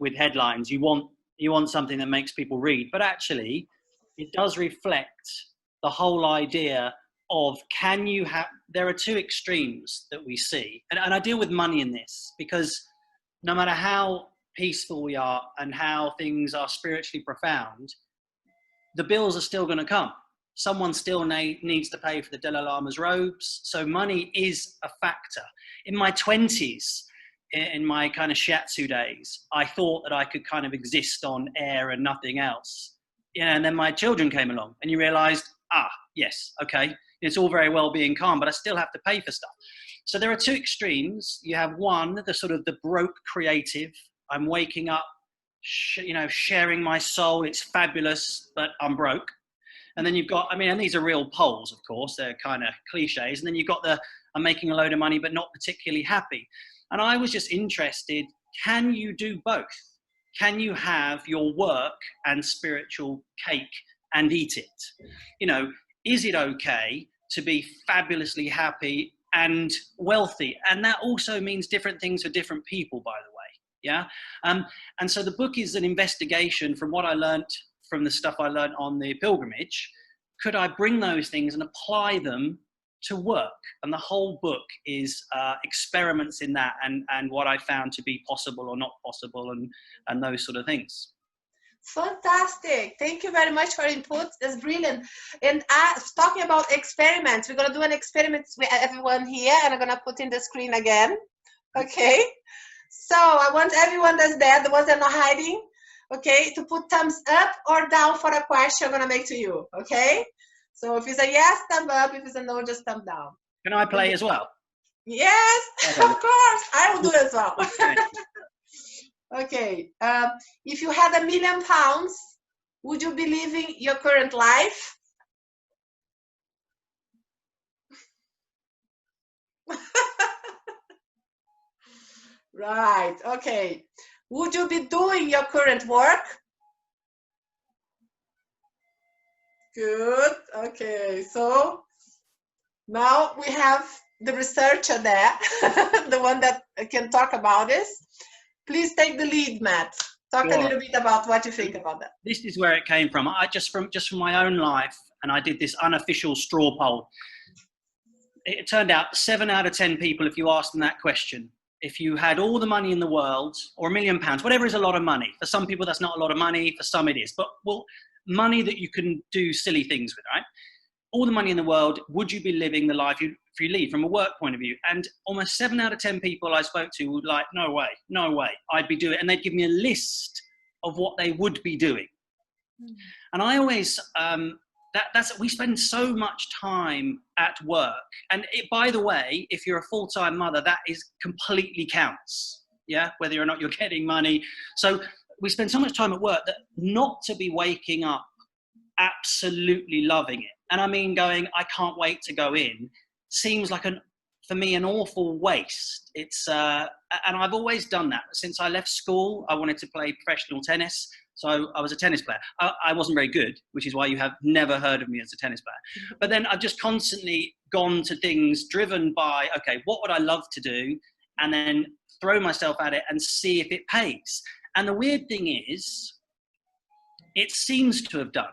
with headlines. You want something that makes people read, but actually it does reflect the whole idea of, there are two extremes that we see. And I deal with money in this because no matter how peaceful we are and how things are spiritually profound, the bills are still going to come. Someone still needs to pay for the Dalai Lama's robes. So money is a factor. In my 20s, in my kind of shiatsu days, I thought that I could kind of exist on air and nothing else. And then my children came along and you realized, yes, okay, it's all very well being calm, but I still have to pay for stuff. So there are two extremes. You have one, the sort of the broke creative. I'm waking up, sharing my soul. It's fabulous, but I'm broke. And then you've got, and these are real poles, of course, they're kind of cliches. And then you've got I'm making a load of money, but not particularly happy. And I was just interested, can you do both? Can you have your work and spiritual cake and eat it? Is it okay to be fabulously happy and wealthy? And that also means different things for different people, by the way. Yeah. And so the book is an investigation from what I learned from the stuff I learned on the pilgrimage. Could I bring those things and apply them to work? And the whole book is experiments in that and what I found to be possible or not possible and those sort of things. Fantastic. Thank you very much for your input. That's brilliant. And talking about experiments, we're going to do an experiment with everyone here, and I'm going to put in the screen again. Okay. So I want everyone that's there, the ones that are not hiding, okay, to put thumbs up or down for a question I'm going to make to you. Okay. So if it's a yes, thumb up. If it's a no, just thumb down. Can I play as well? Yes, okay. Of course. I will do it as well. Okay. If you had £1 million, would you be living your current life? Right. Okay. Would you be doing your current work? Good. Okay. So now we have the researcher there, the one that can talk about this. Please take the lead, Matt. Talk a little bit about what you think about that. This is where it came from. I just from my own life, and I did this unofficial straw poll. It turned out 7 out of 10 people, if you asked them that question, if you had all the money in the world, or £1 million, whatever is a lot of money. For some people, that's not a lot of money. For some, it is. But money that you can do silly things with, right? All the money in the world, would you be living the life you lead from a work point of view? And almost 7 out of 10 people I spoke to would like, no way, I'd be doing it. And they'd give me a list of what they would be doing. Mm. And I always, we spend so much time at work. And by the way, if you're a full-time mother, that is completely counts. Yeah, whether or not you're getting money. So we spend so much time at work that not to be waking up absolutely loving it. And I mean going, I can't wait to go in, seems like for me an awful waste. It's and I've always done that. Since I left school, I wanted to play professional tennis. So I was a tennis player. I wasn't very good, which is why you have never heard of me as a tennis player. But then I've just constantly gone to things driven by, okay, what would I love to do? And then throw myself at it and see if it pays. And the weird thing is, it seems to have done.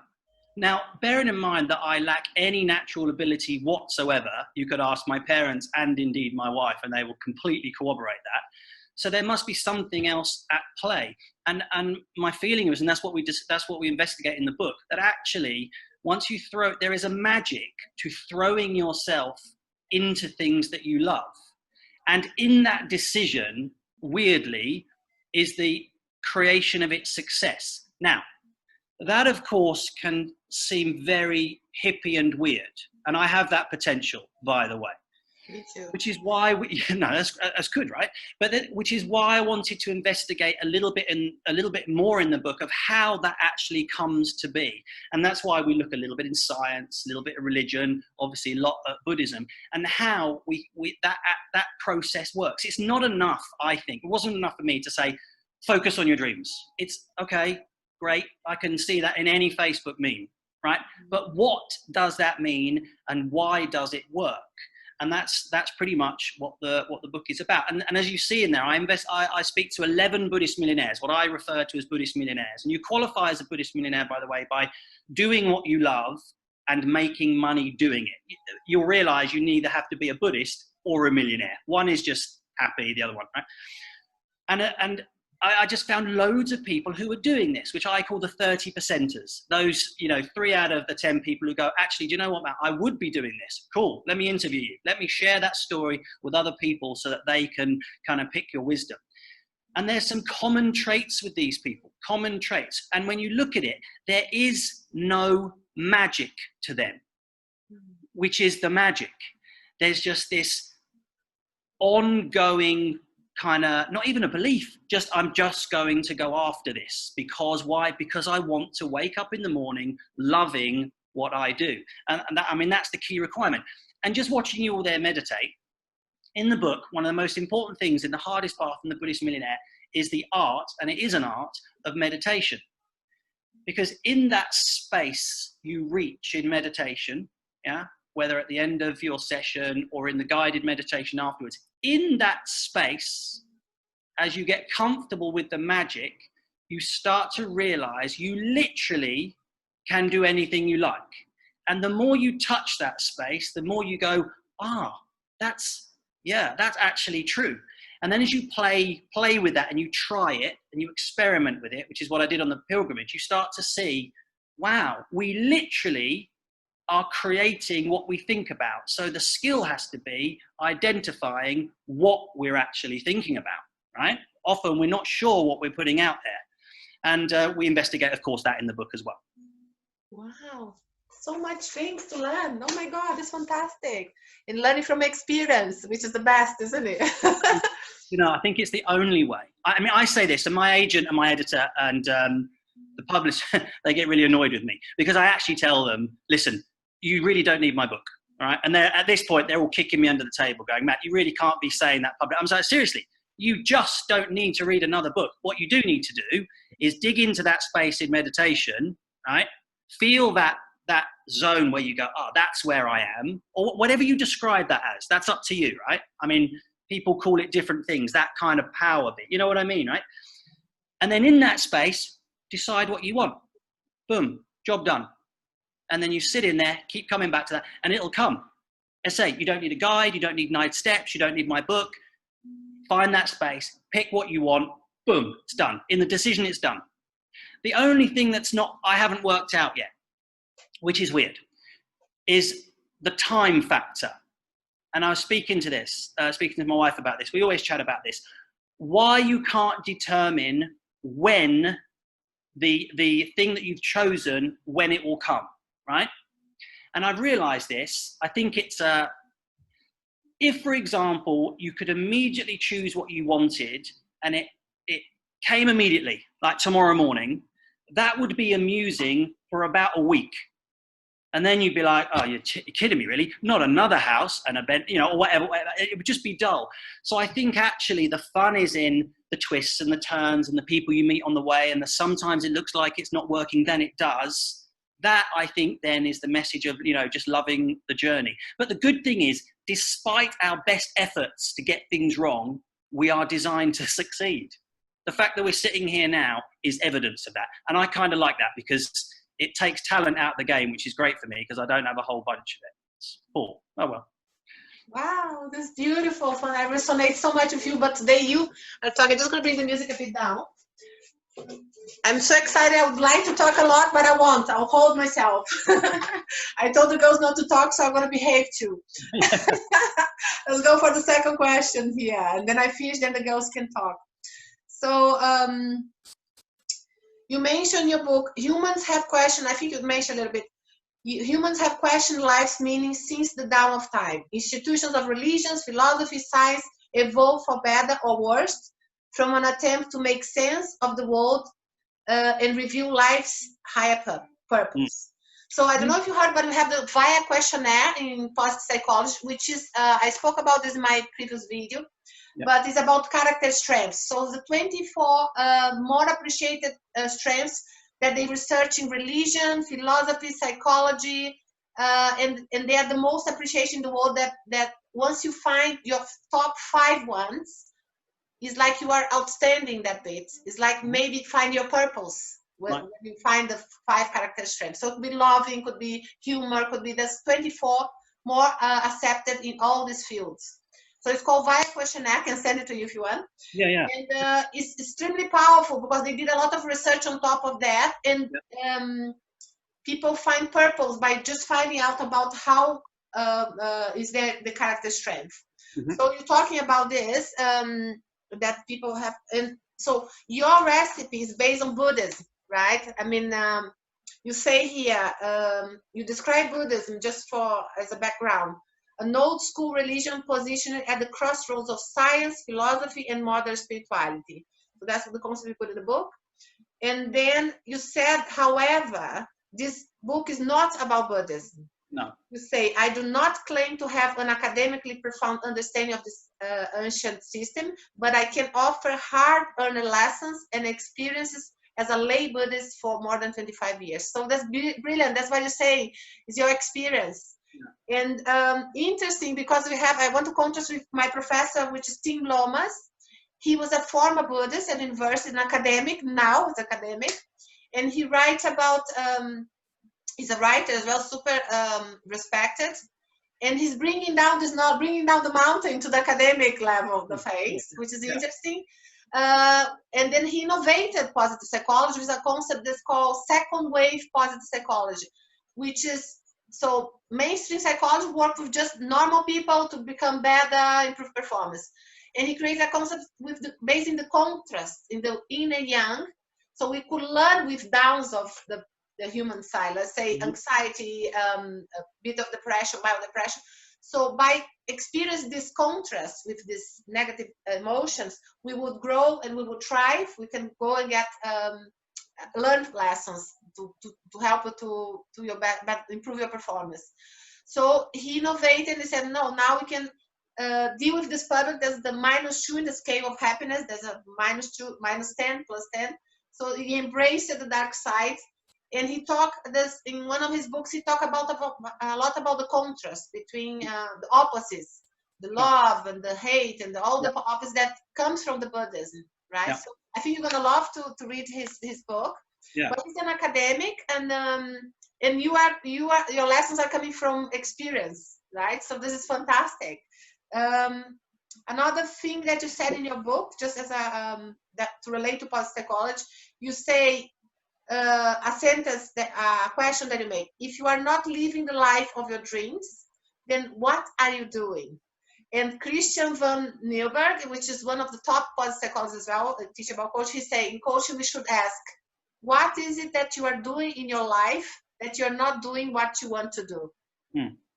Now, bearing in mind that I lack any natural ability whatsoever, you could ask my parents and indeed my wife, and they will completely corroborate that. So there must be something else at play. And my feeling is, and that's what we investigate in the book, that actually, once you there is a magic to throwing yourself into things that you love. And in that decision, weirdly, is the creation of its success. Now, that, of course, can seem very hippie and weird. And I have that potential, by the way. Me too. Which is why that's good, right? But which is why I wanted to investigate a little bit more in the book of how that actually comes to be. And that's why we look a little bit in science, a little bit of religion, obviously a lot of Buddhism, and how that process works. It's not enough, I think. It wasn't enough for me to say, focus on your dreams. It's okay. Great, I can see that in any Facebook meme, right? But what does that mean and why does it work? And that's pretty much what the book is about. And as you see in there, I speak to 11 Buddhist millionaires, what I refer to as Buddhist millionaires. And you qualify as a Buddhist millionaire, by the way, by doing what you love and making money doing it. You'll realize you neither have to be a Buddhist or a millionaire. One is just happy, the other one, right? And I just found loads of people who were doing this, which I call the 30%ers. Those, 3 out of the 10 people who go, actually, do you know what, Matt? I would be doing this. Cool. Let me interview you. Let me share that story with other people so that they can kind of pick your wisdom. And there's some common traits with these people, common traits. And when you look at it, there is no magic to them, which is the magic. There's just this ongoing kind of, not even a belief, just I'm just going to go after this. Because why? Because I want to wake up in the morning loving what I do. And that, that's the key requirement. And just watching you all there meditate, in the book, one of the most important things in the hardest path in the Buddhist Millionaire is the art, and it is an art, of meditation. Because in that space you reach in meditation, whether at the end of your session or in the guided meditation afterwards, in that space, as you get comfortable with the magic, you start to realize you literally can do anything you like. And the more you touch that space, the more you go, that's actually true. And then as you play with that and you try it and you experiment with it, which is what I did on the pilgrimage, you start to see, wow, we literally are creating what we think about. So the skill has to be identifying what we're actually thinking about, right? Often we're not sure what we're putting out there. And we investigate, of course, that in the book as well. Wow. So much things to learn. Oh my God, it's fantastic. And learning from experience, which is the best, isn't it? I think it's the only way. I say this, and my agent and my editor and the publisher, they get really annoyed with me because I actually tell them, listen, you really don't need my book, right? And at this point, they're all kicking me under the table going, Matt, you really can't be saying that public. I'm like, seriously, you just don't need to read another book. What you do need to do is dig into that space in meditation, right? Feel that zone where you go, that's where I am, or whatever you describe that as. That's up to you, right? People call it different things, that kind of power bit. You know what I mean, right? And then in that space, decide what you want. Boom, job done. And then you sit in there, keep coming back to that, and it'll come. I say, you don't need a guide, you don't need 9 steps, you don't need my book. Find that space, pick what you want, boom, it's done. In the decision, it's done. The only thing I haven't worked out yet, which is weird, is the time factor. And I was speaking to my wife about this. We always chat about this. Why you can't determine when the thing that you've chosen, when it will come, right? And I've realized this. I think it's if, for example, you could immediately choose what you wanted and it came immediately, like tomorrow morning, that would be amusing for about a week. And then you'd be like, oh, you're kidding me, really? Not another house and a bed, or whatever. It would just be dull. So I think actually the fun is in the twists and the turns and the people you meet on the way, and sometimes it looks like it's not working, then it does. That, I think, then is the message of, just loving the journey. But the good thing is, despite our best efforts to get things wrong, we are designed to succeed. The fact that we're sitting here now is evidence of that. And I kind of like that because it takes talent out of the game, which is great for me because I don't have a whole bunch of it. It's cool. Oh, well. Wow, that's beautiful. I resonate so much with you, but today you are talking. I'm just going to bring the music a bit down. I'm so excited. I would like to talk a lot, but I won't. I'll hold myself. I told the girls not to talk, so I'm going to behave too. Let's go for the second question here. And then I finish, then the girls can talk. So you mentioned in your book, humans have questioned, I think you mentioned a little bit, humans have questioned life's meaning since the dawn of time. Institutions of religions, philosophy, science evolve for better or worse from an attempt to make sense of the world and reveal life's higher purpose. So I don't know if you heard, but we have the VIA questionnaire in positive psychology, which is, I spoke about this in my previous video, but it's about character strengths. So the 24 more appreciated strengths that they research in religion, philosophy, psychology, and they are the most appreciation in the world. That once you find your top 5 ones, it's like you are outstanding that bit. It's like maybe find your purpose when you find the 5 character strengths. So it could be loving, could be humor, could be there's 24 more accepted in all these fields. So it's called Via Questionnaire. I can send it to you if you want. Yeah, yeah. And it's extremely powerful because they did a lot of research on top of that. And people find purpose by just finding out about how is the character strength. So you're talking about this, that people have. And so your recipe is based on Buddhism, right? I mean, you say here, you describe Buddhism just as a background, an old school religion positioned at the crossroads of science, philosophy, and modern spirituality. So that's the concept you put in the book. And then you said, however, this book is not about Buddhism. No. You say, I do not claim to have an academically profound understanding of this ancient system, but I can offer hard-earned lessons and experiences as a lay Buddhist for more than 25 years. So that's brilliant. That's what you say is your experience. Yeah. And interesting because I want to contrast with my professor, which is Tim Lomas. He was a former Buddhist at university, an academic, now he's academic. And he writes about, he's a writer as well, super respected. And he's bringing down the mountain to the academic level of the phase, which is interesting. And then he innovated positive psychology with a concept that's called second wave positive psychology, which is, so mainstream psychology works with just normal people to become better, improve performance. And he created a concept based in the contrast, in the yin and yang. So we could learn with downs of the human side, let's say anxiety, a bit of depression, mild depression. So by experiencing this contrast with these negative emotions, we would grow and we would thrive. We can go and get learned lessons to help you to your improve your performance. So he innovated and said, no, now we can deal with this public. There's the -2 in the scale of happiness. There's a -2, -10, +10. So he embraced the dark side. And he talked this in one of his books. He talked about a lot about the contrast between the opposites, the love and the hate, and all the opposites that comes from the Buddhism, right? So I think you're gonna love to read his book. Yeah. But he's an academic, and your lessons are coming from experience, right? So this is fantastic. Another thing that you said in your book, just as that to relate to positive psychology, you say. A sentence, a question that you make. If you are not living the life of your dreams, then what are you doing? And Christian van Nieuwberg, which is one of the top positive psychologists as well, a teacher about coaching, he say in coaching we should ask, what is it that you are doing in your life that you're not doing what you want to do?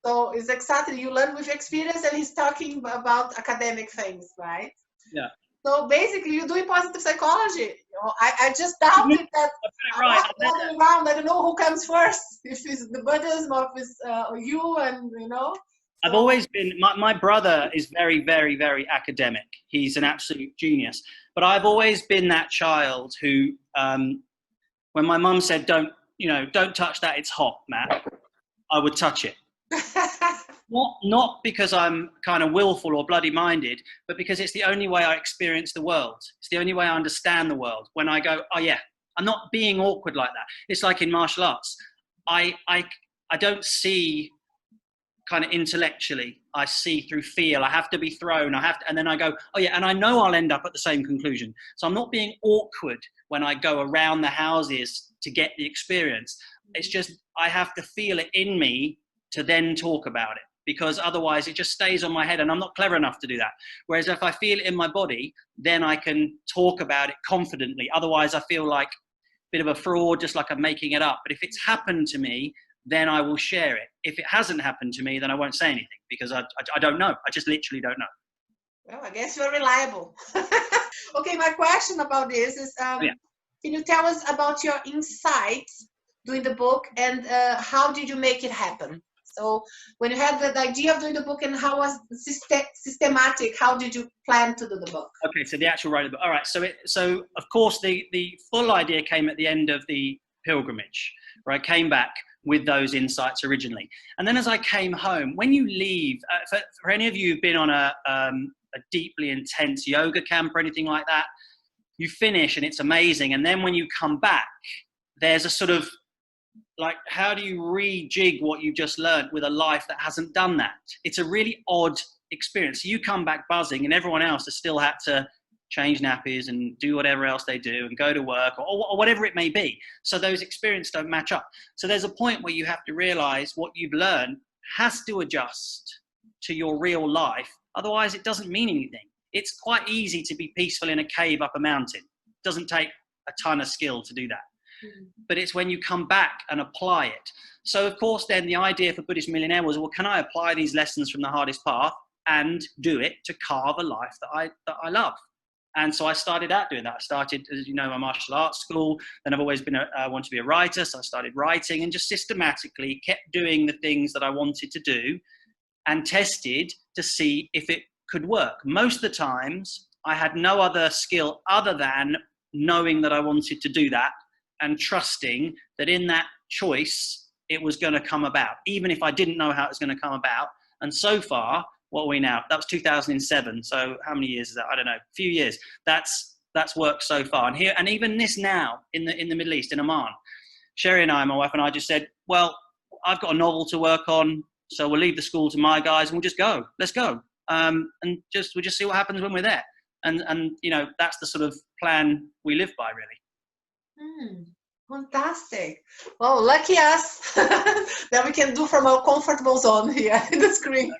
So it's exactly, you learn with experience, and he's talking about academic things, right? Yeah. So basically, you're doing positive psychology. You know, I just doubted that. Right. Around, I don't know who comes first, if it's the Buddhism or if it's you, and you know. So. I've always been. My brother is very, very, very academic. He's an absolute genius. But I've always been that child who, when my mum said, "Don't touch that. It's hot, Matt," I would touch it. Not because I'm kind of willful or bloody-minded, but because it's the only way I experience the world. It's the only way I understand the world. When I go, oh yeah, I'm not being awkward like that. It's like in martial arts. I don't see kind of intellectually. I see through feel. I have to be thrown. And then I go, oh yeah, and I know I'll end up at the same conclusion. So I'm not being awkward when I go around the houses to get the experience. It's just I have to feel it in me to then talk about it. Because otherwise it just stays on my head, and I'm not clever enough to do that. Whereas if I feel it in my body, then I can talk about it confidently. Otherwise I feel like a bit of a fraud, just like I'm making it up. But if it's happened to me, then I will share it. If it hasn't happened to me, then I won't say anything because I don't know. I just literally don't know. Well, I guess you're reliable. Okay, my question about this is, can you tell us about your insights doing the book, and how did you make it happen? So when you had the idea of doing the book, and how was systematic, how did you plan to do the book? Okay, so the actual writing of the book. All right, so of course the full idea came at the end of the pilgrimage, where I came back with those insights originally. And then as I came home, when you leave, for any of you who've been on a deeply intense yoga camp or anything like that, you finish and it's amazing. And then when you come back, there's a sort of like, how do you rejig what you just learned with a life that hasn't done that? It's a really odd experience. You come back buzzing and everyone else has still had to change nappies and do whatever else they do and go to work or whatever it may be. So those experiences don't match up. So there's a point where you have to realize what you've learned has to adjust to your real life. Otherwise, it doesn't mean anything. It's quite easy to be peaceful in a cave up a mountain. It doesn't take a ton of skill to do that. But it's when you come back and apply it. So of course, then the idea for Buddhist Millionaire was, well, can I apply these lessons from the hardest path and do it to carve a life that I love? And so I started out doing that. I started, as you know, my martial arts school. Then I've always been wanted to be a writer. So I started writing and just systematically kept doing the things that I wanted to do and tested to see if it could work. Most of the times I had no other skill other than knowing that I wanted to do that and trusting that in that choice, it was going to come about, even if I didn't know how it was going to come about. And so far, what are we now? That was 2007. So how many years is that? I don't know, a few years. That's worked so far. And here, and even this now in the Middle East, in Oman, Sherry and I, my wife and I, just said, well, I've got a novel to work on, so we'll leave the school to my guys and we'll just go. Let's go. And we'll just see what happens when we're there. And you know, that's the sort of plan we live by, really. Fantastic. Well, lucky us that we can do from our comfortable zone here in the screen.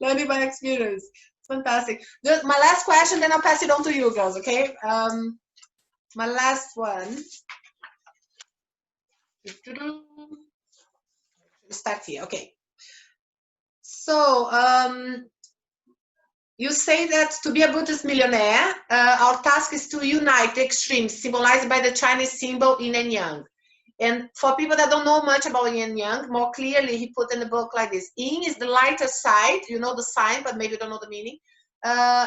Learning by experience. Fantastic. My last question, then I'll pass it on to you girls, okay? My last one. Start here, okay. So, you say that to be a Buddhist millionaire, our task is to unite the extremes symbolized by the Chinese symbol yin and yang. And for people that don't know much about yin and yang, more clearly he put in the book like this. Yin is the lighter side, you know the sign, but maybe you don't know the meaning,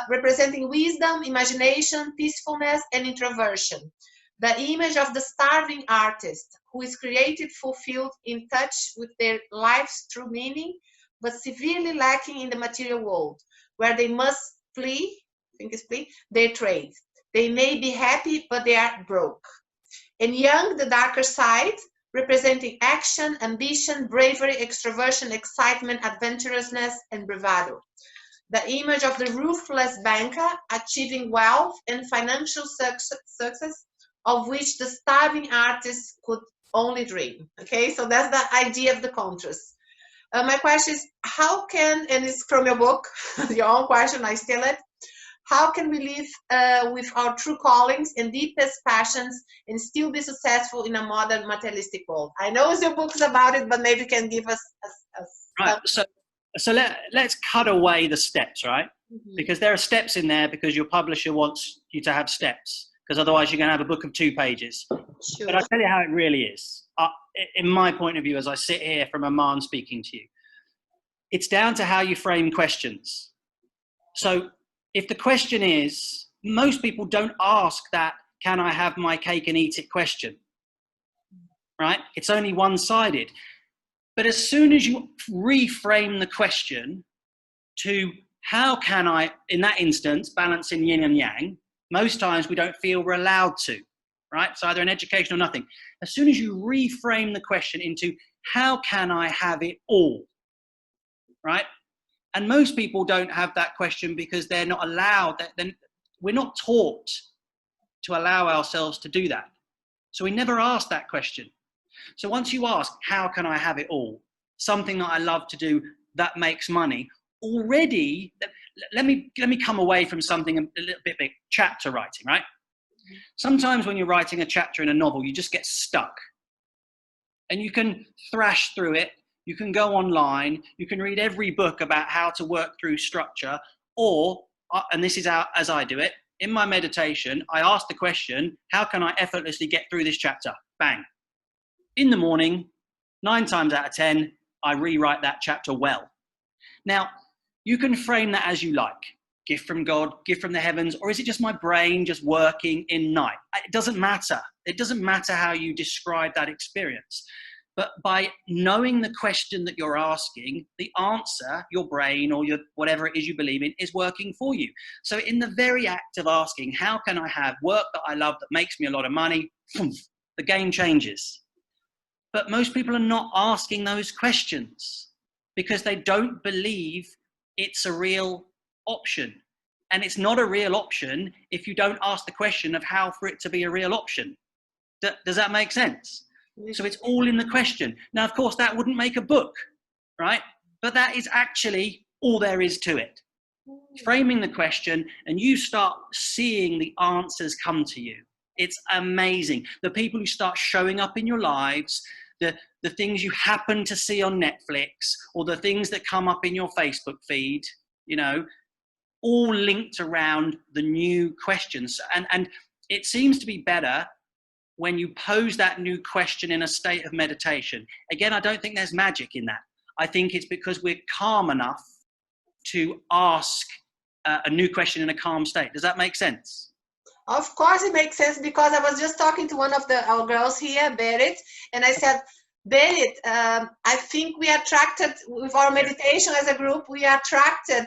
representing wisdom, imagination, peacefulness, and introversion. The image of the starving artist who is creative, fulfilled, in touch with their life's true meaning, but severely lacking in the material world, where they must flee, I think it's flee, their trade. They may be happy, but they are broke. And yang, the darker side, representing action, ambition, bravery, extroversion, excitement, adventurousness, and bravado. The image of the ruthless banker achieving wealth and financial success, of which the starving artist could only dream. Okay, so that's the idea of the contrast. My question is, how can, and it's from your book, your own question, I steal it. How can we live with our true callings and deepest passions and still be successful in a modern materialistic world? I know your book is about it, but maybe you can give us right. So let's cut away the steps, right? Mm-hmm. Because there are steps in there because your publisher wants you to have steps, because otherwise you're going to have a book of 2 pages. Sure. But I'll tell you how it really is. In my point of view, as I sit here from Oman speaking to you, it's down to how you frame questions. So if the question is, most people don't ask that, can I have my cake and eat it question, right? It's only one-sided. But as soon as you reframe the question to how can I, in that instance, balance in yin and yang, most times we don't feel we're allowed to, right? It's either an education or nothing. As soon as you reframe the question into how can I have it all, right? And most people don't have that question because they're not allowed, we're not taught to allow ourselves to do that. So we never ask that question. So once you ask, how can I have it all? Something that I love to do that makes money, already, let me come away from something a little bit big, chapter writing, right? Sometimes when you're writing a chapter in a novel, you just get stuck. And you can thrash through it. You can go online. You can read every book about how to work through structure. Or, and this is how, as I do it, in my meditation, I ask the question, how can I effortlessly get through this chapter? Bang. In the morning, 9 times out of 10, I rewrite that chapter well. Now, you can frame that as you like. gift from God, gift from the heavens, or is it just my brain just working in night? It doesn't matter. It doesn't matter how you describe that experience. But by knowing the question that you're asking, the answer, your brain or your whatever it is you believe in, is working for you. So in the very act of asking, how can I have work that I love that makes me a lot of money? The game changes. But most people are not asking those questions because they don't believe it's a real option. And it's not a real option if you don't ask the question of how for it to be a real option. Does that make sense? So it's all in the question. Now, of course, that wouldn't make a book, right? But that is actually all there is to it. Framing the question, and you start seeing the answers come to you. It's amazing. The people who start showing up in your lives, the things you happen to see on Netflix, or the things that come up in your Facebook feed, you know, all linked around the new questions. And it seems to be better when you pose that new question in a state of meditation. Again, I don't think there's magic in that. I think it's because we're calm enough to ask a new question in a calm state. Does that make sense? Of course it makes sense, because I was just talking to one of our girls here, Berit, and I said, Berit, I think we attracted, with our meditation as a group, we attracted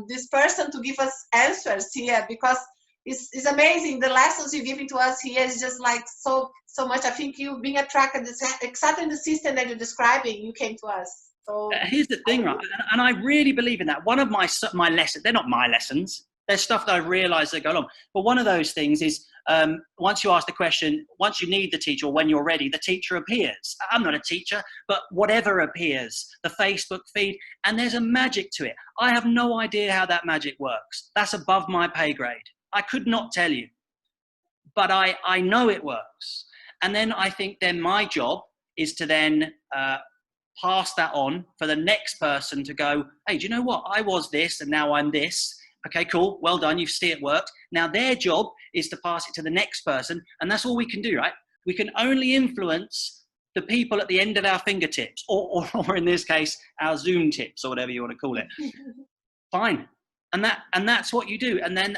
this person to give us answers here, because it's amazing. The lessons you're giving to us here is just like so much. I think you being attracted, exactly in the system that you're describing, you came to us. So here's the thing, right? And I really believe in that. One of my lessons, they're not my lessons. There's stuff that I realize that go along. But one of those things is once you ask the question, once you need the teacher or when you're ready, the teacher appears. I'm not a teacher, but whatever appears, the Facebook feed, and there's a magic to it. I have no idea how that magic works. That's above my pay grade. I could not tell you, but I know it works. And then I think then my job is to then pass that on for the next person to go, hey, do you know what? I was this and now I'm this. Okay, cool. Well done. You see it worked. Now their job is to pass it to the next person. And that's all we can do, right? We can only influence the people at the end of our fingertips, or in this case, our Zoom tips, or whatever you want to call it. Fine. And that's what you do. And then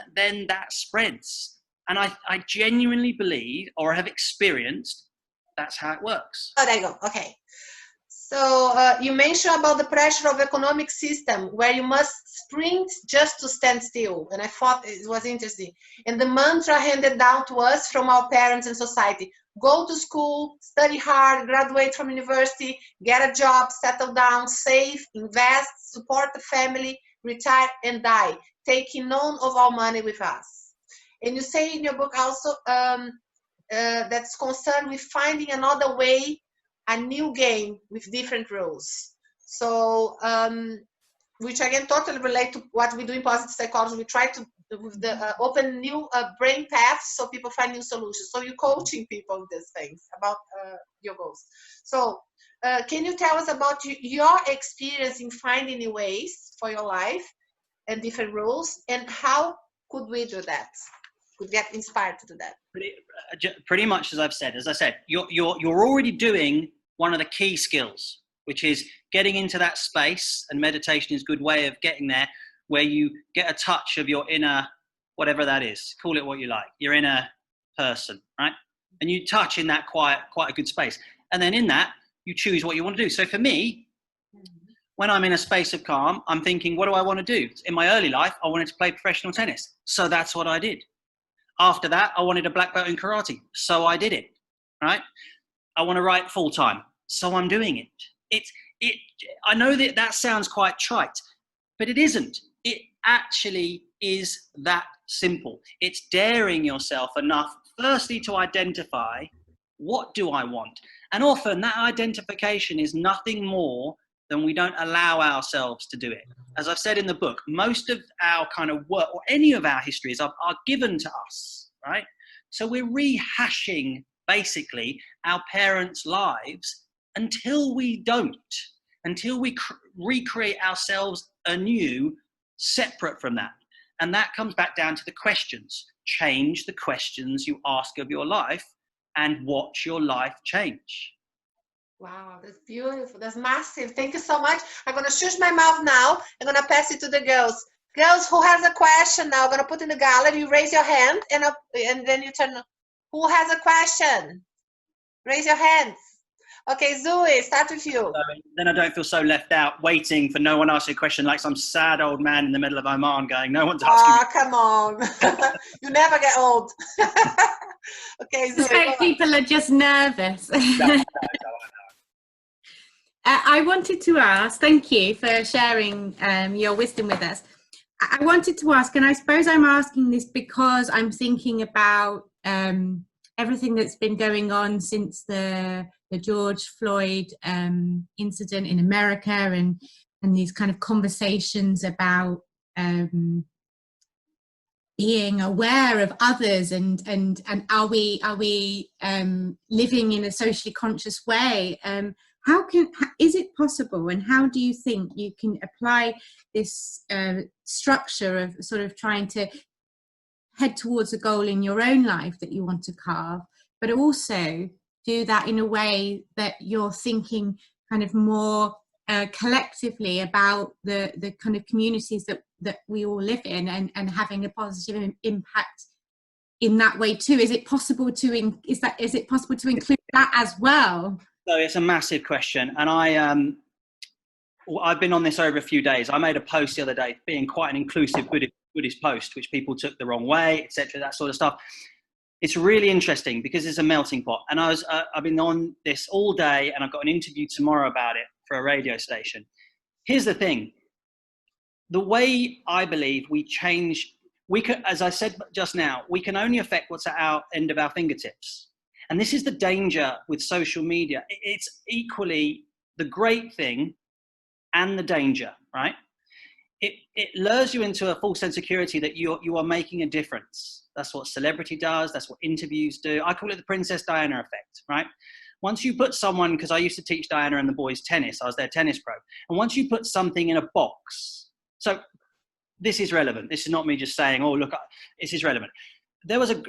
that spreads. And I genuinely believe, or have experienced, that's how it works. Oh, there you go. Okay. So you mentioned about the pressure of the economic system, where you must sprint just to stand still. And I thought it was interesting. And the mantra handed down to us from our parents and society: go to school, study hard, graduate from university, get a job, settle down, save, invest, support the family, retire and die, taking none of our money with us. And you say in your book also that's concerned with finding another way, a new game with different rules. So, which again totally relate to what we do in positive psychology. We try to open new brain paths so people find new solutions. So you're coaching people with these things about your goals. So can you tell us about your experience in finding new ways for your life and different rules, and how could we do that? Could get inspired to do that? Pretty much as I've said. As I said, you're already doing one of the key skills, which is getting into that space, and meditation is a good way of getting there, where you get a touch of your inner, whatever that is, call it what you like, your inner person, right? And you touch in that quite a good space. And then in that, you choose what you want to do. So for me, when I'm in a space of calm, I'm thinking, what do I want to do? In my early life, I wanted to play professional tennis. So that's what I did. After that, I wanted a black belt in karate. So I did it, right? I want to write full time. So I'm doing it. I know that sounds quite trite, but it isn't. It actually is that simple. It's daring yourself enough, firstly, to identify, what do I want? And often that identification is nothing more than we don't allow ourselves to do it. As I've said in the book, most of our kind of work, or any of our histories, are given to us, right? So we're rehashing, basically, our parents' lives until we don't, until we recreate ourselves anew, separate from that. And that comes back down to the questions. Change the questions you ask of your life and watch your life change. Wow, that's beautiful. That's massive. Thank you so much. I'm going to shush my mouth now. I'm going to pass it to the girls. Girls, who has a question now? I'm gonna put in the gallery. You raise your hand, and then you turn. Who has a question? Raise your hands. Okay, Zoe, start with you. Then I don't feel so left out, waiting for no one asking a question, like some sad old man in the middle of Oman going, "No one's asking me." Oh, come on. You never get old. Okay, Zoe. So people are just nervous. No. I wanted to ask, thank you for sharing your wisdom with us. I wanted to ask, and I suppose I'm asking this because I'm thinking about everything that's been going on since the George Floyd incident in America, and these kind of conversations about being aware of others, and are we living in a socially conscious way? Is it possible, and how do you think you can apply this structure of sort of trying to head towards a goal in your own life that you want to carve, but also do that in a way that you're thinking kind of more collectively about the kind of communities that we all live in, and having a positive impact in that way too? Is it possible to include that as well? So it's a massive question, and I've been on this over a few days. I made a post the other day, being quite an inclusive Buddhist post, which people took the wrong way, etc., that sort of stuff. It's really interesting because it's a melting pot, and I've been on this all day, and I've got an interview tomorrow about it for a radio station. Here's the thing: the way I believe we can, as I said just now, we can only affect what's at our end of our fingertips. And this is the danger with social media. It's equally the great thing and the danger, right? It lures you into a false sense of security that you are making a difference. That's what celebrity does. That's what interviews do. I call it the Princess Diana effect, right? Once you put someone, because I used to teach Diana and the boys tennis, I was their tennis pro. And once you put something in a box, so this is relevant. This is not me just saying, oh, look, this is relevant. There was a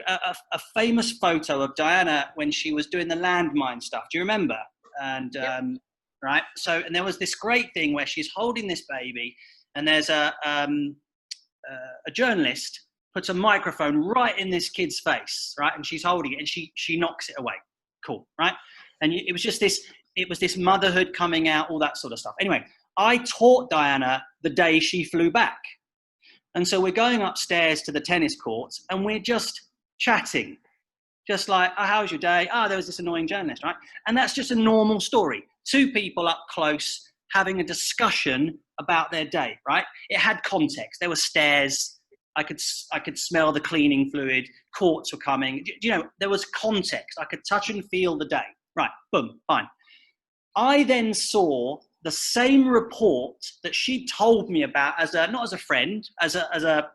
famous photo of Diana when she was doing the landmine stuff. Do you remember? And right. So, and there was this great thing where she's holding this baby, and there's a journalist puts a microphone right in this kid's face, right, and she's holding it, and she knocks it away. Cool, right? And it was just this. It was this motherhood coming out, all that sort of stuff. Anyway, I taught Diana the day she flew back. And so we're going upstairs to the tennis courts, and we're just chatting, just like, oh, how was your day? Oh, there was this annoying journalist, right? And that's just a normal story. Two people up close having a discussion about their day, right? It had context. There were stairs. I could smell the cleaning fluid. Courts were coming. You know, there was context. I could touch and feel the day. Right, boom, fine. I then saw the same report that she told me about not as a friend, as a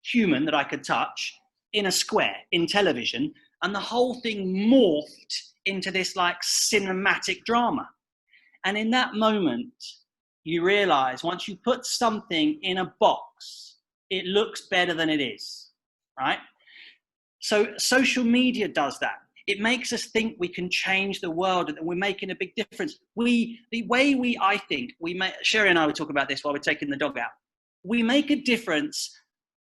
human that I could touch, in a square, in television, and the whole thing morphed into this like cinematic drama. And in that moment, you realize once you put something in a box, it looks better than it is, right? So social media does that. It makes us think we can change the world and we're making a big difference. Sherry and I were talking about this while we're taking the dog out. We make a difference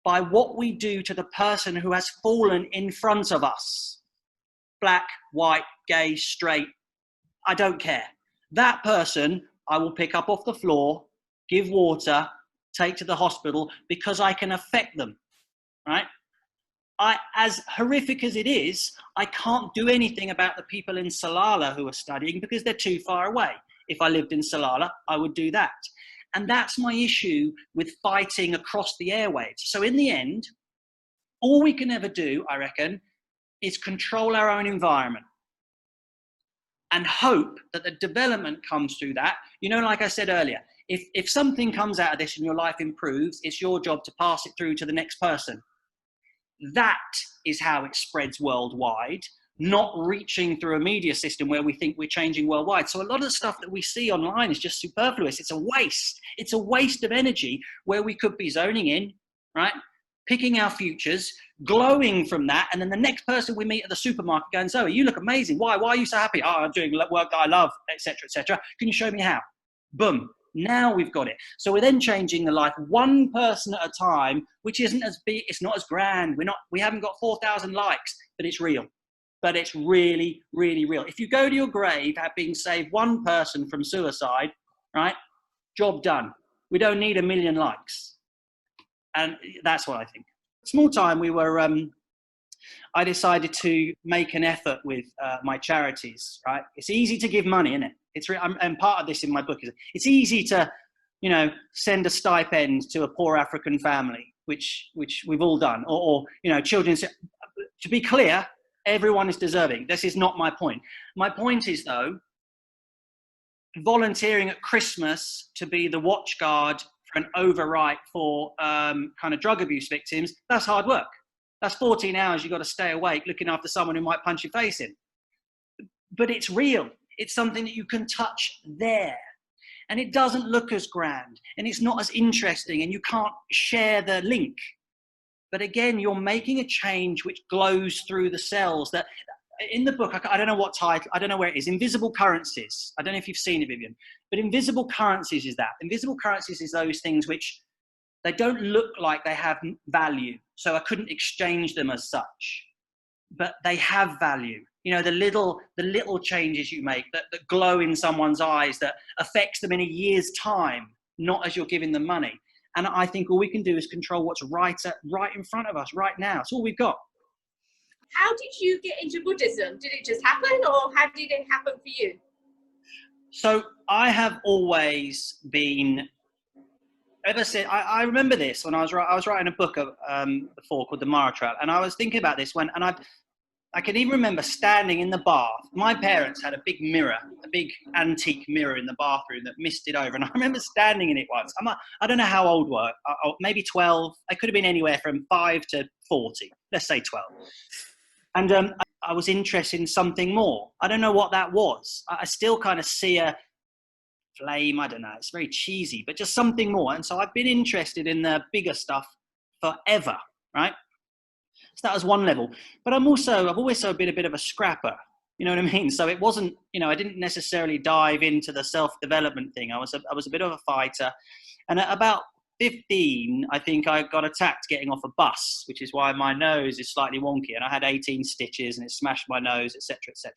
by what we do to the person who has fallen in front of us. Black, white, gay, straight, I don't care. That person I will pick up off the floor, give water, take to the hospital, because I can affect them, right? As horrific as it is, I can't do anything about the people in Salalah who are studying because they're too far away. If I lived in Salalah, I would do that. And that's my issue with fighting across the airwaves. So in the end, all we can ever do, I reckon, is control our own environment and hope that the development comes through that. You know, like I said earlier, if something comes out of this and your life improves, it's your job to pass it through to the next person. That is how it spreads worldwide, not reaching through a media system where we think we're changing worldwide. So a lot of the stuff that we see online is just superfluous. It's a waste. It's a waste of energy where we could be zoning in, right? Picking our futures, glowing from that. And then the next person we meet at the supermarket going, Zoe, you look amazing. Why are you so happy? Oh, I'm doing work that I love, etc., etc. Can you show me how? Boom. Now we've got it. So we're then changing the life one person at a time, which isn't as big, it's not as grand. We haven't got 4,000 likes, but it's real. But it's really, really real. If you go to your grave having saved one person from suicide, right? Job done. We don't need 1 million likes. And that's what I think. Small time, I decided to make an effort with my charities, right? It's easy to give money, isn't it? And part of this in my book is it's easy to, send a stipend to a poor African family, which we've all done, or children. To be clear, everyone is deserving. This is not my point. My point is, though, volunteering at Christmas to be the watch guard for an overwrite for kind of drug abuse victims, that's hard work. That's 14 hours you've got to stay awake looking after someone who might punch your face in. But it's real. It's something that you can touch there. And it doesn't look as grand, and it's not as interesting, and you can't share the link. But again, you're making a change which glows through the cells. That in the book, I don't know what title, I don't know where it is, Invisible Currencies. I don't know if you've seen it, Vivian, but invisible currencies is that. Invisible currencies is those things which they don't look like they have value. So I couldn't exchange them as such, but they have value. The little changes you make that glow in someone's eyes, that affects them in a year's time, not as you're giving them money. And I think all we can do is control what's right in front of us right now. It's all we've got. How did you get into Buddhism? Did it just happen, or how did it happen for you? So I have always been, ever since, I remember this when I was writing a book before called The Mara Trail, and I was thinking about this I can even remember standing in the bath. My parents had a big mirror, a big antique mirror in the bathroom that misted over. And I remember standing in it once. I don't know how old were, maybe 12. I could have been anywhere from 5 to 40. Let's say 12. And I was interested in something more. I don't know what that was. I still kind of see a flame. I don't know. It's very cheesy, but just something more. And so I've been interested in the bigger stuff forever, right? So that was one level. But I've always been a bit of a scrapper. You know what I mean? So it wasn't, I didn't necessarily dive into the self-development thing. I was a bit of a fighter. And at about 15, I think I got attacked getting off a bus, which is why my nose is slightly wonky. And I had 18 stitches and it smashed my nose, etc., etc.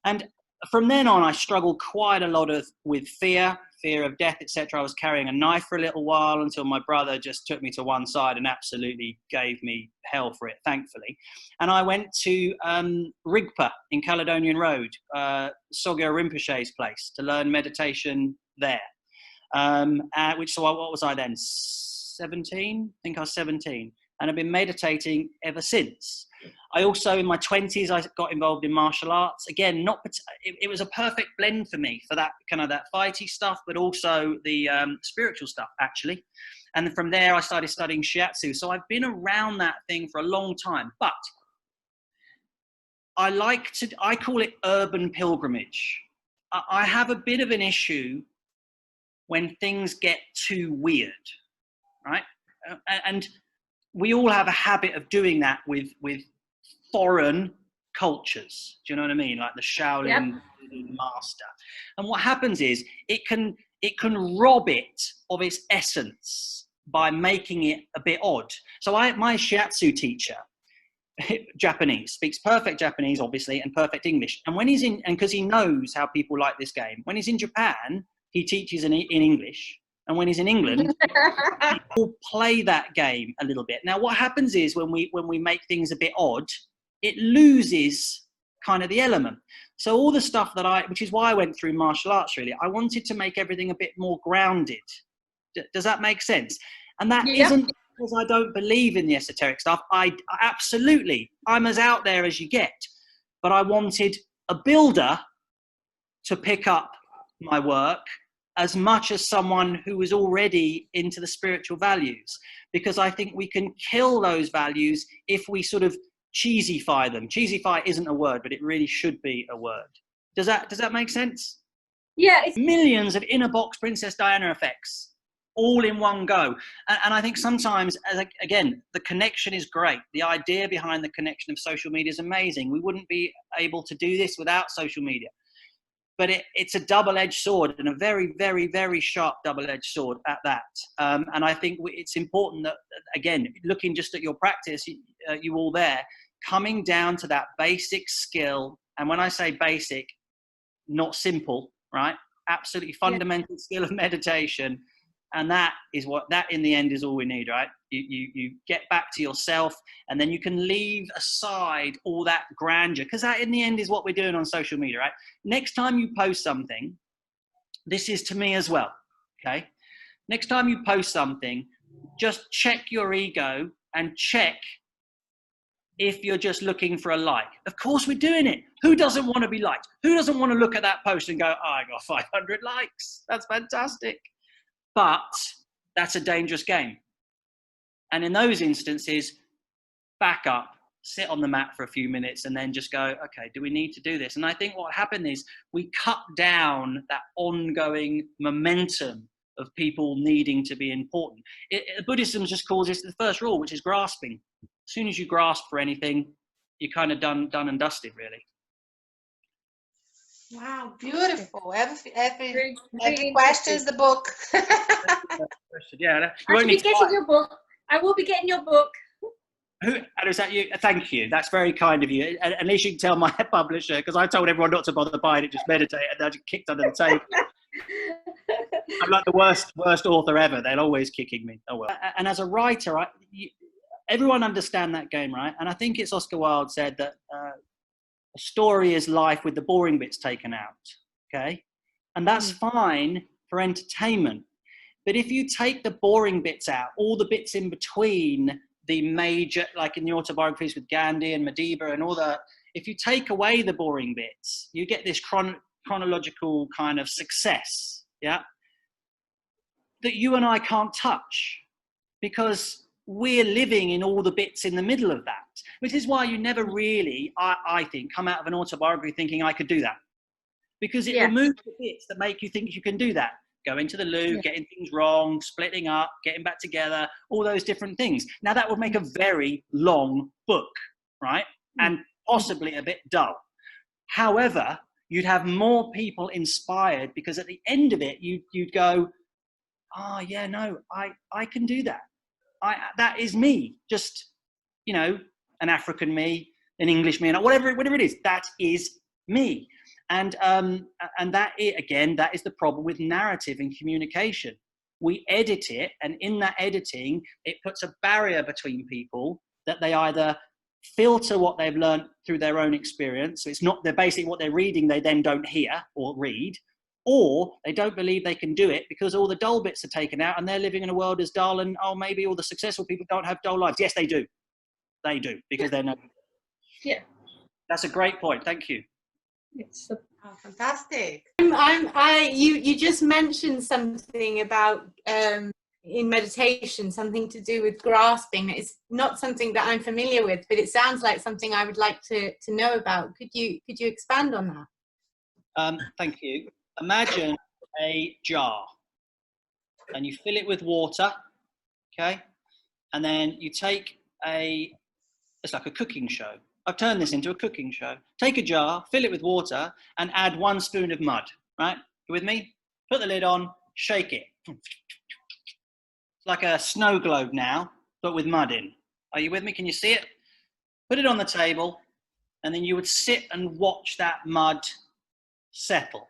And from then on, I struggled quite a lot with fear of death, etc. I was carrying a knife for a little while until my brother just took me to one side and absolutely gave me hell for it, thankfully. And I went to Rigpa in Caledonian Road, Sogyal Rinpoche's place, to learn meditation there. What was I then? 17? I think I was 17. And I've been meditating ever since. I also, in my 20s, I got involved in martial arts. Again, it was a perfect blend for me for that kind of that fighty stuff, but also the spiritual stuff, actually. And from there, I started studying shiatsu. So I've been around that thing for a long time. But I call it urban pilgrimage. I have a bit of an issue when things get too weird, right? And we all have a habit of doing that with foreign cultures. Do you know what I mean? Like the Shaolin master. And what happens is it can rob it of its essence by making it a bit odd. So my shiatsu teacher, Japanese, speaks perfect Japanese, obviously, and perfect English. And when he's in, and because he knows how people like this game, when he's in Japan, he teaches in English. And when he's in England, people play that game a little bit. Now, what happens is when we make things a bit odd, it loses kind of the element. So all the stuff which is why I went through martial arts, really, I wanted to make everything a bit more grounded. Does that make sense? And that isn't because I don't believe in the esoteric stuff. I'm as out there as you get. But I wanted a builder to pick up my work as much as someone who was already into the spiritual values, because I think we can kill those values if we sort of cheesify them. Cheesify isn't a word, but it really should be a word. Does that make sense? Yeah. It's millions of inner box Princess Diana effects all in one go. And I think sometimes, again, the connection is great. The idea behind the connection of social media is amazing. We wouldn't be able to do this without social media. but it's a double-edged sword, and a very, very, very sharp double-edged sword at that. And I think it's important that, again, looking just at your practice, you all there, coming down to that basic skill. And when I say basic, not simple, right? Absolutely fundamental skill of meditation. And that in the end is all we need, right? You get back to yourself, and then you can leave aside all that grandeur, because that in the end is what we're doing on social media, right? Next time you post something, this is to me as well, okay? Next time you post something, just check your ego and check if you're just looking for a like. Of course we're doing it. Who doesn't want to be liked? Who doesn't want to look at that post and go, oh, I got 500 likes. That's fantastic. But that's a dangerous game. And in those instances, back up, sit on the mat for a few minutes, and then just go, okay, do we need to do this? And I think what happened is we cut down that ongoing momentum of people needing to be important. Buddhism just calls this the first rule, which is grasping. As soon as you grasp for anything, you're kind of done and dusted, really. Wow, beautiful. Every question is the book. Yeah, I will be getting your book. I will be getting your book. And is that you? Thank you. That's very kind of you. At least you can tell my publisher, because I told everyone not to bother buying it, just meditate, and I just kicked under the table. I'm like the worst author ever. They're always kicking me. Oh well. And as a writer, everyone understand that game, right? And I think it's Oscar Wilde said that a story is life with the boring bits taken out, okay? And that's fine for entertainment. But if you take the boring bits out, all the bits in between the major, like in the autobiographies with Gandhi and Madiba and all that, if you take away the boring bits, you get this chronological kind of success, yeah? That you and I can't touch, because we're living in all the bits in the middle of that, which is why you never really, I think, come out of an autobiography thinking I could do that, because it removes the bits that make you think you can do that. Going to the loo, getting things wrong, splitting up, getting back together, all those different things. Now that would make a very long book, right? And possibly a bit dull. However, you'd have more people inspired, because at the end of it, you'd go, oh yeah, no, I can do that. That is me, just, you know, an African me, an English me, and whatever it is, that is me. And that is the problem with narrative and communication. We edit it, and in that editing, it puts a barrier between people, that they either filter what they've learned through their own experience. So they're basically what they're reading, they then don't hear or read, or they don't believe they can do it because all the dull bits are taken out, and they're living in a world as dull, and maybe all the successful people don't have dull lives. Yes, they do. They do, because they're not. Yeah. That's a great point. Thank you. Oh, fantastic. You just mentioned something about in meditation, something to do with grasping. It's not something that I'm familiar with, but it sounds like something I would like to know about. Could you expand on that? Thank you. Imagine a jar, and you fill it with water, okay? And then you take it's like a cooking show. I've turned this into a cooking show. Take a jar, fill it with water, and add 1 spoon of mud, right? You with me? Put the lid on, shake it. It's like a snow globe now, but with mud in. Are you with me? Can you see it? Put it on the table, and then you would sit and watch that mud settle.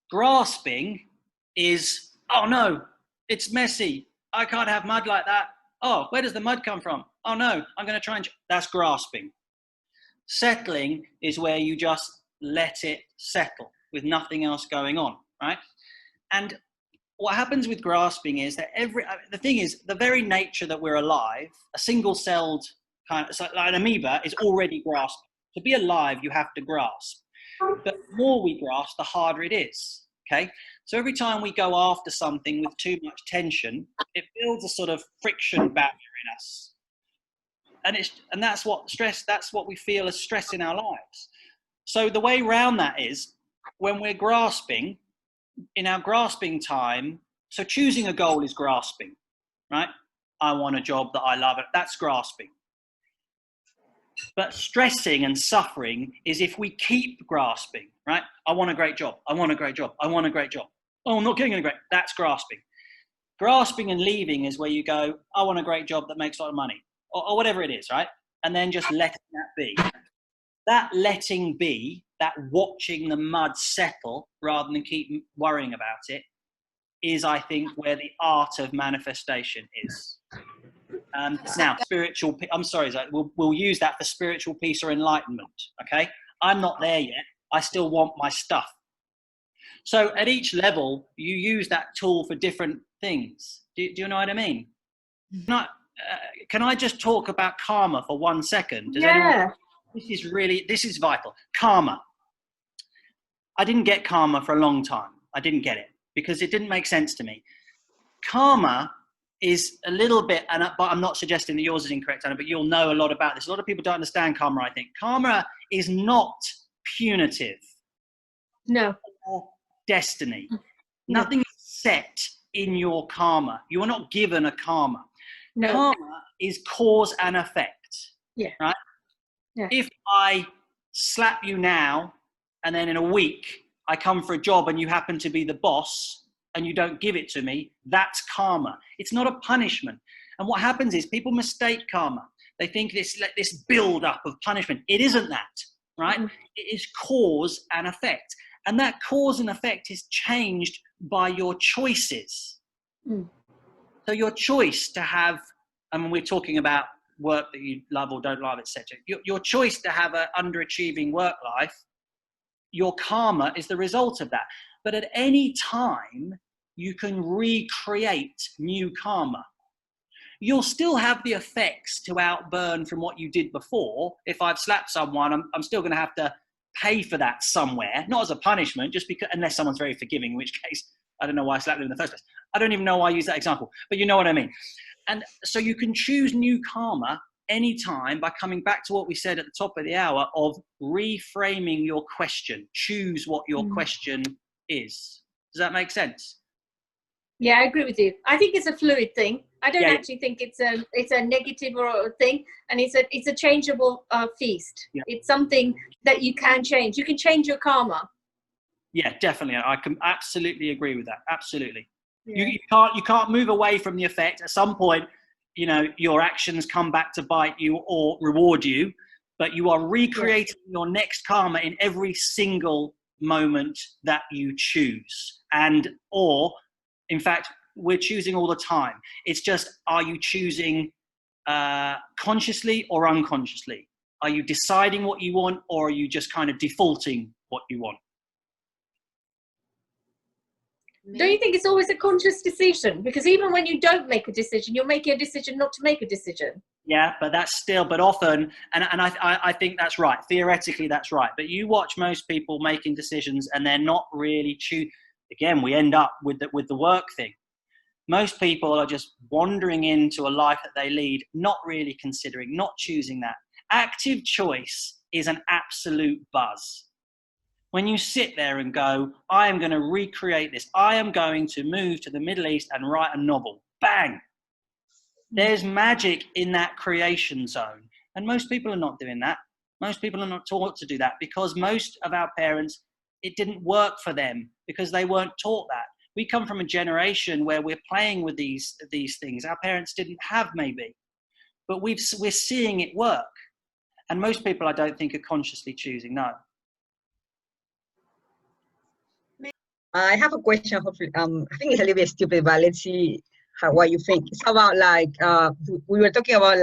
Grasping is, oh no, it's messy. I can't have mud like that. Oh, where does the mud come from? Oh no, I'm going to try and... That's grasping. Settling is where you just let it settle with nothing else going on, right? And what happens with grasping is that the thing is, the very nature that we're alive, a single-celled kind of, so like an amoeba is already grasping. To be alive, you have to grasp. But the more we grasp, the harder it is, okay? So every time we go after something with too much tension, it builds a sort of friction barrier in us. And that's what we feel as stress in our lives. So the way around that is, when we're grasping, in our grasping time, so choosing a goal is grasping, right? I want a job that I love. That's grasping. But stressing and suffering is if we keep grasping, right? I want a great job. I want a great job. I want a great job. Oh, I'm not getting a great. That's grasping. Grasping and leaving is where you go, I want a great job that makes a lot of money, or whatever it is, right? And then just letting that be. That letting be, that watching the mud settle rather than keep worrying about it, is, I think, where the art of manifestation is. Now, spiritual, I'm sorry, Zoe, we'll use that for spiritual peace or enlightenment, okay? I'm not there yet. I still want my stuff. So at each level, you use that tool for different things. Do you know what I mean? Can I just talk about karma for 1 second? Does anyone, this is vital. Karma. I didn't get karma for a long time. I didn't get it because it didn't make sense to me. Karma is a little bit, but I'm not suggesting that yours is incorrect, Anna, but you'll know a lot about this. A lot of people don't understand karma, I think. Karma is not punitive. No. Or destiny. Nothing is set in your karma. You are not given a karma. No. Karma is cause and effect. Yeah. Right? Yeah. If I slap you now and then in a week I come for a job and you happen to be the boss and you don't give it to me, that's karma. It's not a punishment. And what happens is people mistake karma. They think this build up of punishment. It isn't that, right? Mm-hmm. It is cause and effect. And that cause and effect is changed by your choices. Mm. So your choice to have, I mean, we're talking about work that you love or don't love, etc. Your choice to have an underachieving work life, your karma is the result of that. But at any time, you can recreate new karma. You'll still have the effects to outburn from what you did before. If I've slapped someone, I'm still going to have to pay for that somewhere, not as a punishment, just because, unless someone's very forgiving, in which case, I don't know why I slapped them in the first place. I don't even know why I use that example, but you know what I mean. And so you can choose new karma anytime by coming back to what we said at the top of the hour of reframing your question. Choose what your question is. Does that make sense? Yeah, I agree with you. I think it's a fluid thing. I don't actually think it's a negative or a thing, and it's a changeable feast. Yeah. It's something that you can change. You can change your karma. Yeah, definitely. I can absolutely agree with that. Absolutely. Yeah. You can't move away from the effect. At some point, you know, your actions come back to bite you or reward you, but you are recreating your next karma in every single moment that you choose. Or in fact, we're choosing all the time. It's just, are you choosing consciously or unconsciously? Are you deciding what you want, or are you just kind of defaulting what you want? Don't you think it's always a conscious decision? Because even when you don't make a decision, you're making a decision not to make a decision. Yeah, but but often, and I think that's right. Theoretically, that's right. But you watch most people making decisions and they're not really Again, we end up with the work thing. Most people are just wandering into a life that they lead, not really considering, not choosing that. Active choice is an absolute buzz. When you sit there and go, I am going to recreate this. I am going to move to the Middle East and write a novel. Bang! There's magic in that creation zone. And most people are not doing that. Most people are not taught to do that because most of our parents, it didn't work for them because they weren't taught that. We come from a generation where we're playing with these things. Our parents didn't have, maybe. But we're seeing it work. And most people, I don't think, are consciously choosing no. I have a question. Hopefully, I think it's a little bit stupid, but let's see what you think. It's about we were talking about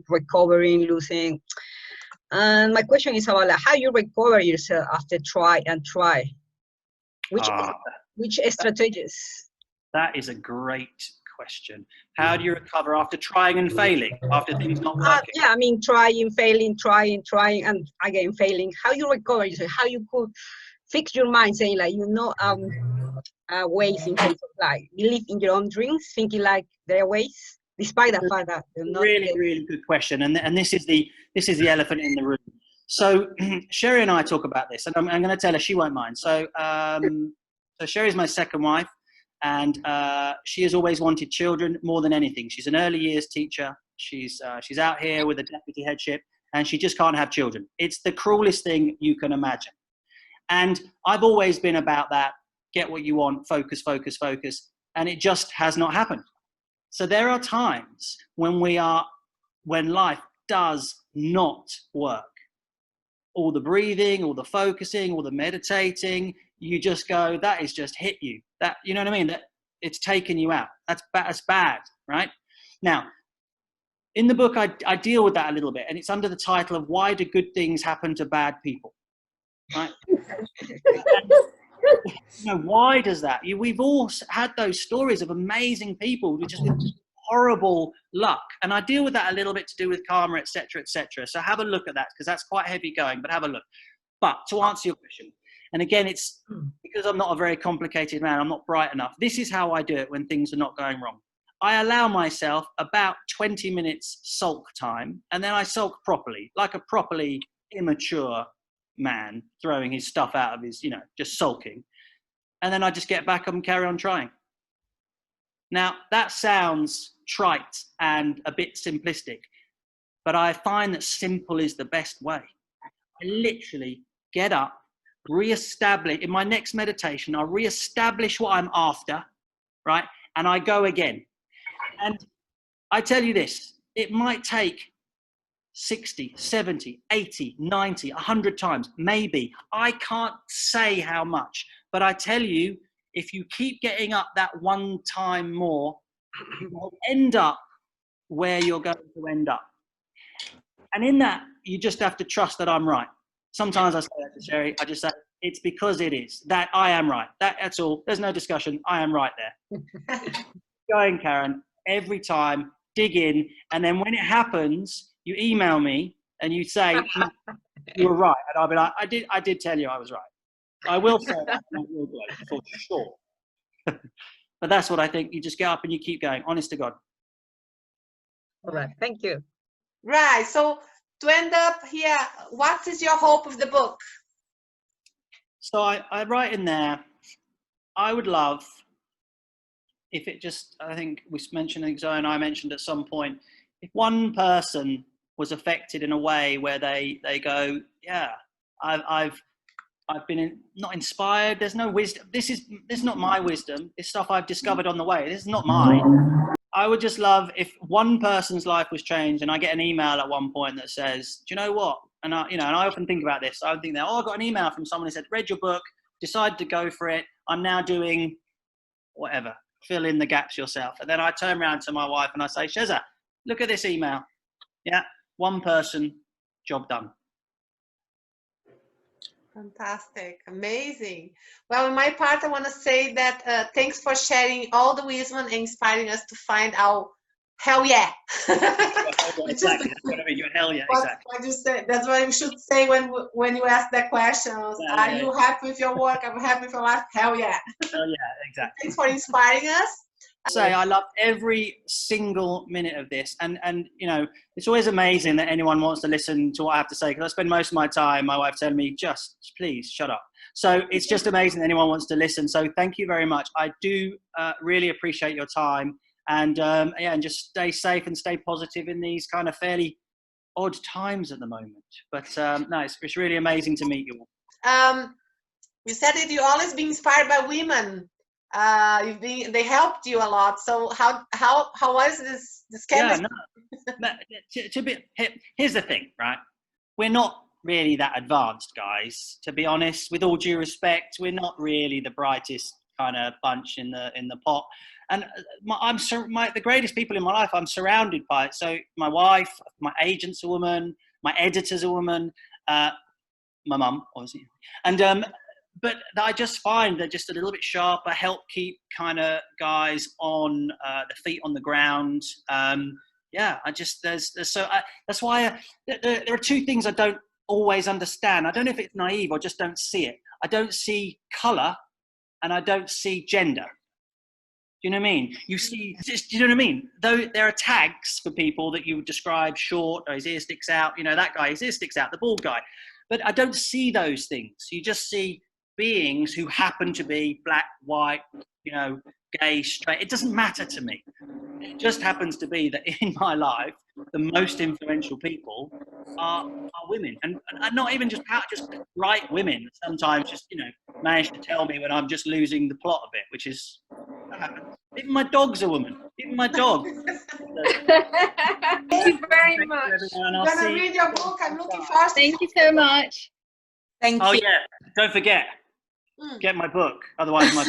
recovering, losing, and my question is about how you recover yourself after try. Which strategies? That is a great question. How do you recover after trying and failing, after things not working? Yeah, I mean, trying, failing, trying, and again failing. How you recover yourself? How you could fix your mind, saying ways in terms of believe in your own dreams, thinking there are ways, despite the fact that they're not. Really good question, and this is the elephant in the room. So Sherry and I talk about this, and I'm going to tell her, she won't mind. So Sherry's my second wife, and she has always wanted children more than anything. She's an early years teacher. She's out here with a deputy headship, and she just can't have children. It's the cruelest thing you can imagine. And I've always been about that, get what you want, focus, focus, focus, and it just has not happened. So there are times when life does not work. All the breathing, all the focusing, all the meditating, you just go, that is just hit you. That, you know what I mean? That it's taken you out. That's bad, right? Now, in the book, I deal with that a little bit, and it's under the title of Why Do Good Things Happen to Bad People? Right? Why does that? We've all had those stories of amazing people with just horrible luck, and I deal with that a little bit to do with karma, etc., etc. So have a look at that, because that's quite heavy going, but have a look. But to answer your question, and again, it's because I'm not a very complicated man, I'm not bright enough. This is how I do it when things are not going wrong. I allow myself about 20 minutes sulk time, and then I sulk properly, like a properly immature man throwing his stuff out of his, just sulking. And then I just get back up and carry on trying. Now, that sounds trite and a bit simplistic, but I find that simple is the best way. I literally get up, reestablish, in my next meditation, I reestablish what I'm after, right? And I go again. And I tell you this, it might take 60, 70, 80, 90, 100 times, maybe. I can't say how much, but I tell you, if you keep getting up that one time more, you will end up where you're going to end up. And in that, you just have to trust that I'm right. Sometimes I say that to Sherry, I just say, it's because it is, that I am right. That's all. There's no discussion. I am right there. Going, Karen, every time, dig in. And then when it happens, you email me and you say, you were right. And I'll be like, I did tell you I was right. I will say that for sure. But that's what I think. You just get up and you keep going, honest to God. All right. Thank you. Right. So to end up here, what is your hope of the book? So I write in there, I would love, if it just, I think we mentioned, I think Zoe and I mentioned at some point, if one person was affected in a way where they go, yeah, I've been not inspired. There's no wisdom. This is not my wisdom. It's stuff I've discovered on the way. This is not mine. I would just love if one person's life was changed, and I get an email at one point that says, do you know what? And I often think about this. I would think that, I got an email from someone who said, read your book, decided to go for it. I'm now doing whatever. Fill in the gaps yourself. And then I turn around to my wife and I say, Sheza, look at this email. Yeah, one person, job done. Fantastic, amazing. Well, on my part, I want to say that thanks for sharing all the wisdom and inspiring us to find our hell yeah. Exactly. That's what I mean. You're hell yeah. Exactly. I just said that's what you should say when you ask that question. Are you happy with your work? I'm happy with your life. Hell yeah. Hell yeah. Exactly. Thanks for inspiring us. I love every single minute of this, and it's always amazing that anyone wants to listen to what I have to say, because I spend most of my time, my wife telling me, just please shut up. So it's just amazing that anyone wants to listen. So thank you very much. I do really appreciate your time, and and just stay safe and stay positive in these kind of fairly odd times at the moment. But no, it's really amazing to meet you all. You said that you always be inspired by women. They helped you a lot. So how was this chemistry? Here's the thing, right? We're not really that advanced, guys. To be honest, with all due respect, we're not really the brightest kind of bunch in the pot. And the greatest people in my life, I'm surrounded by it. So my wife, my agent's a woman, my editor's a woman, my mum, obviously, and but I just find they're just a little bit sharper, help keep kind of guys on the feet on the ground. That's why there are two things I don't always understand. I don't know if it's naive or just don't see it. I don't see color and I don't see gender. Do you know what I mean? Do you know what I mean? Though there are tags for people that you would describe short, or his ear sticks out, that guy, his ear sticks out, the bald guy. But I don't see those things. You just see beings who happen to be black, white, gay, straight. It doesn't matter to me. It just happens to be that in my life, the most influential people are women, and not even just right women. Sometimes just manage to tell me when I'm just losing the plot a bit, which is that happens. Even my dog's a woman. Even my dog. Thank you very much. Everyone, I'm I'll gonna see read your book. I'm looking forward. Thank you so much. Thank Oh you. yeah, don't forget, get my book. Otherwise, my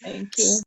Thank you.